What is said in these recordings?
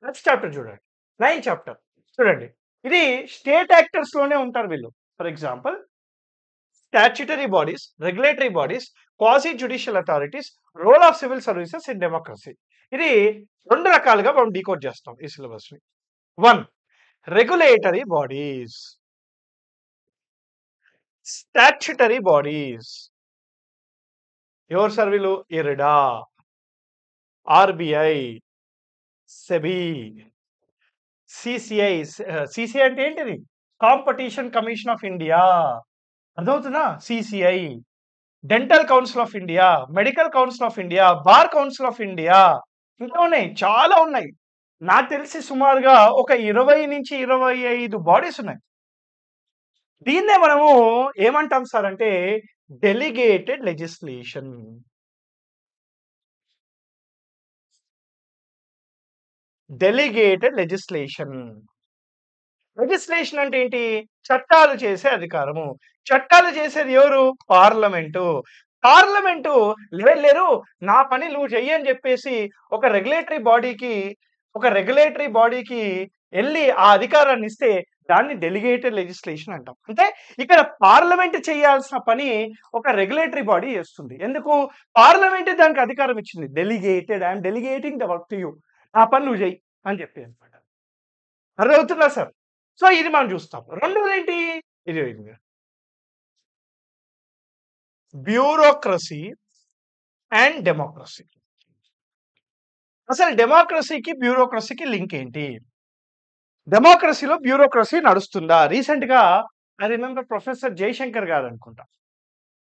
Next chapter చూడండి. 9th chapter చూడండి. ఇది స్టేట్ యాక్టర్స్ లోనే ఉంటారు వీళ్ళు. For example statutory bodies, regulatory bodies, quasi judicial authorities, role of civil services in democracy. ఇది 2 రకాలుగా మనం డీకోడ్ చేస్తాం ఈ సిలబస్‌ని. 1 రెగ్యులేటరీ బాడీస్, స్టాట్యుటరీ బాడీస్. ఎవరు సార్ వీళ్ళు? IRDA, RBI, SEBI, CCI. CCI అంటే ఏంటిది? Competition commission of India. అర్థమవుతుందా? CCI, dental council of India, medical council of India, bar council of India. ఇంకా ఉన్నాయి, చాలా ఉన్నాయి. నాకు తెలిసి సుమారుగా ఒక 20-25 బాడీస్ ఉన్నాయి. దీన్నే మనము ఏమంటాం సార్ అంటే delegated legislation. Delegated legislation. Legislation అంటే ఏంటి? చట్టాలు చేసే అధికారము. చట్టాలు చేసేది ఎవరు? పార్లమెంటు. పార్లమెంటు లేరు నా పని నువ్వు చెయ్యి అని చెప్పేసి ఒక రెగ్యులేటరీ బాడీకి ఎళ్లి ఆ అధికారాన్ని ఇస్తే దాన్ని డెలిగేటెడ్ లెజిస్లేషన్ అంటాం. అంటే ఇక్కడ పార్లమెంట్ చేయాల్సిన పని ఒక రెగ్యులేటరీ బాడీ చేస్తుంది. ఎందుకు? పార్లమెంట్ దానికి అధికారం ఇచ్చింది. Delegated, I am delegating the work to you. నా పని నువ్వు చెయ్యి అని చెప్పి అన్నమాట. అర్థమవుతుందా సార్? సో ఇది మనం చూస్తాం. రెండోదేంటి? ఇది బ్యూరోక్రసీ అండ్ డెమోక్రసీ. అసలు డెమోక్రసీకి, బ్యూరోక్రసీకి లింక్ ఏంటి? డెమోక్రసీలో బ్యూరోక్రసీ నడుస్తుందా? రీసెంట్‌గా ఐ రిమెంబర్ ప్రొఫెసర్ జయశంకర్ గారు అనుకుంటా.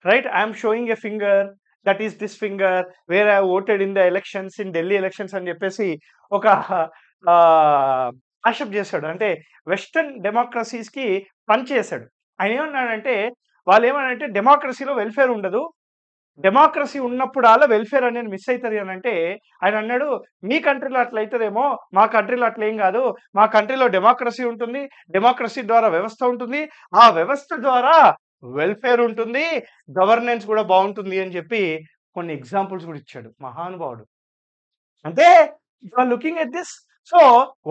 Right? I am sowing a finger, that is this finger where I voted in the elections in Delhi elections అని చెప్పేసి ఒక మ్యాషప్ చేశాడు. అంటే వెస్టర్న్ డెమోక్రసీస్‌కి పనిచేశాడు. ఆయన ఏమన్నాడంటే వాళ్ళేమన్నారంటే డెమోక్రసీలో వెల్‌ఫేర్ ఉండదు. డెమోక్రసీ ఉన్నప్పుడల్లా వెల్‌ఫేర్ అనేది మిస్ అయితది అనంటే ఆయన అన్నాడు, "మీ కంట్రీలో అట్లా అయితదేమో, మా కంట్రీలో అట్లా ఏం గాదు. మా కంట్రీలో డెమోక్రసీ ఉంటుంది. డెమోక్రసీ ద్వారా వ్యవస్థ ఉంటుంది. ఆ వ్యవస్థ ద్వారా వెల్‌ఫేర్ ఉంటుంది. గవర్నెన్స్ కూడా బావుంటుంది" అని చెప్పి కొన్ని ఎగ్జాంపుల్స్ కూడా ఇచ్చాడు మహానుభావుడు. అంటే you are looking at this. So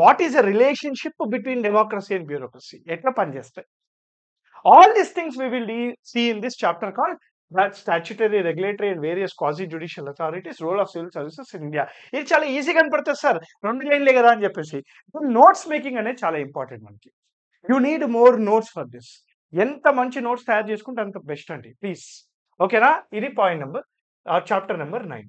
what is the relationship between democracy and bureaucracy? ఎట్లా పనిచేస్తాయి? All these things we will see in this chapter called that statutory, regulatory and various quasi-judicial authorities, role of civil services in India. ఇది చాలా ఈజీగా కనపడుతుంది sir. 2 లైన్లే కదా అని చెప్పేసి. Notes making అనేది చాలా ఇంపార్టెంట్ మనకి. You need more notes for this. ఎంత మంచి నోట్స్ తయారు చేసుకుంటే అంత బెస్ట్ అండి. ప్లీజ్. ఓకేనా? ఇది పాయింట్ నంబర్ చాప్టర్ నంబర్ 9.